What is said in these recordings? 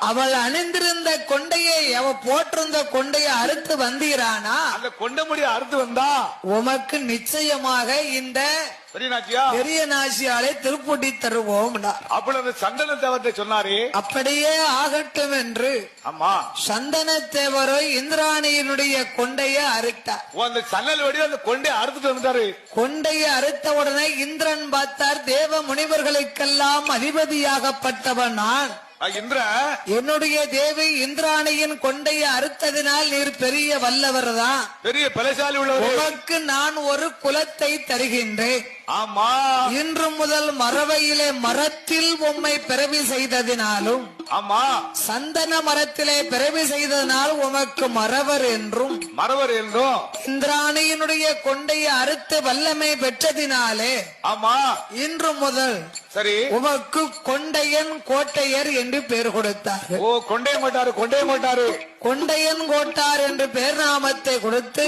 அவள் அணிந்திருந்த கொண்டையை அவ போட்டிருந்த கொண்டையை அறுத்து வந்தீரானா? அந்த கொண்ட முடிய அறுத்து வந்தா உமக்கு நிச்சயமாக இந்த பெரிய நாச்சியாலை திருப்பூட்டி தருவோம். அப்படி அந்த சந்தன தேவத்தை சொன்னாரு. அப்படியே ஆகட்டும் என்று ஆமா சந்தன தேவரோ இந்திராணியினுடைய கொண்டையை அறுத்தார். அந்த சன்னல் வடி அந்த கொண்டையை அறுத்துட்டு வந்தாரு. கொண்டையை அறுத்த உடனே இந்திரன் பார்த்தார், தேவ முனிவர்களுக்கெல்லாம் அதிபதியாகப்பட்டவன் நான். என்னுடைய தேவி இந்திராணியின் கொண்டையை அறுத்ததினால் நீர் பெரிய வல்லவர் தான், பெரிய பலசாலி உள்ளவர். உமக்கு நான் ஒரு குலத்தை தருகின்றேன். ஆமா இன்று முதல் மரவையிலே மரத்தில் உம்மை பிறவி செய்ததினாலும், ஆமா சந்தன மரத்திலே பிறவி செய்ததனால் உமக்கு மறவர் என்றும் இந்திராணியினுடைய கொண்டையை அறுத்து வல்லமை பெற்றதினாலே, ஆமா இன்று முதல் சரி உமக்கு கொண்டையன் கோட்டையர் என்று பெயர் கொடுத்தார். ஓ கொண்டைய மாட்டாரு கொண்டையன் கோட்டார் என்று பேர் நாமத்தை கொடுத்து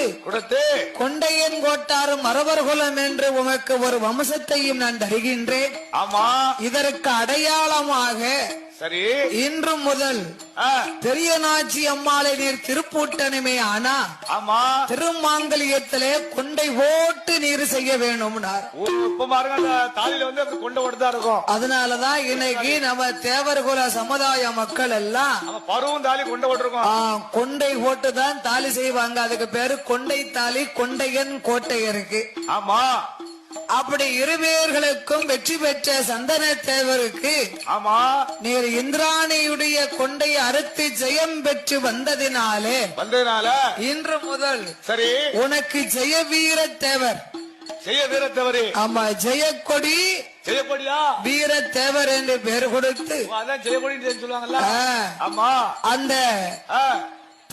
கொண்டையன் கோட்டார் மரவர் குலம் என்று உமக்கு ஒரு வம்சத்தையும் நான் தருகின்றேன். ஆமா இதற்கு அடையாளமாக சரி இன்று முதல் பெரிய நாச்சி அம்மாளை நீர் திருப்பூட்டணுமே, ஆனா ஆமா திருமாங்கலியத்திலே கொண்டை ஓட்டு நீர் செய்ய வேணும். தாலியில வந்து கொண்டை ஓட்டுதான் இருக்கும். அதனாலதான் இன்னைக்கு நம்ம தேவர்குல சமுதாய மக்கள் எல்லாம் பருவம் தாலி கொண்டை ஓட்டுருக்கோம். கொண்டை ஓட்டு தான் தாலி செய்வாங்க. அதுக்கு பேரு கொண்டை தாலி, கொண்டையன் கோட்டையருக்கு. ஆமா அப்படி இருவேர்களுக்கும் வெற்றி பெற்ற சந்தன தேவருக்கு ஆமா நீர் இந்திராணியுடைய கொண்டையை அறுத்து ஜெயம் பெற்று வந்ததினாலே இன்று முதல் சரி உனக்கு ஜெய வீர தேவர். ஆமா ஜெயக்கொடி ஜெயக்கொடியா வீர தேவர் என்று பெயர் கொடுத்து ஜெயக்கொடி சொல்லுவாங்கல்ல. ஆமா அந்த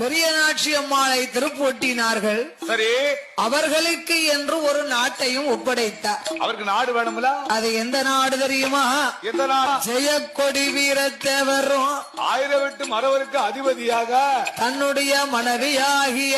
பெரிய நாச்சி அம்மாளை திருப்பூட்டினார்கள். சரி அவர்களுக்கு என்று ஒரு நாட்டையும் ஒப்படைத்தார். அவருக்கு நாடு வேணும்ல. அது எந்த நாடு தெரியுமா? எந்த நாடு? ஜெயக்கொடி வீரத்தேவரும் 1000 மறவருக்கு அதிபதியாக தன்னுடைய மனைவியாகிய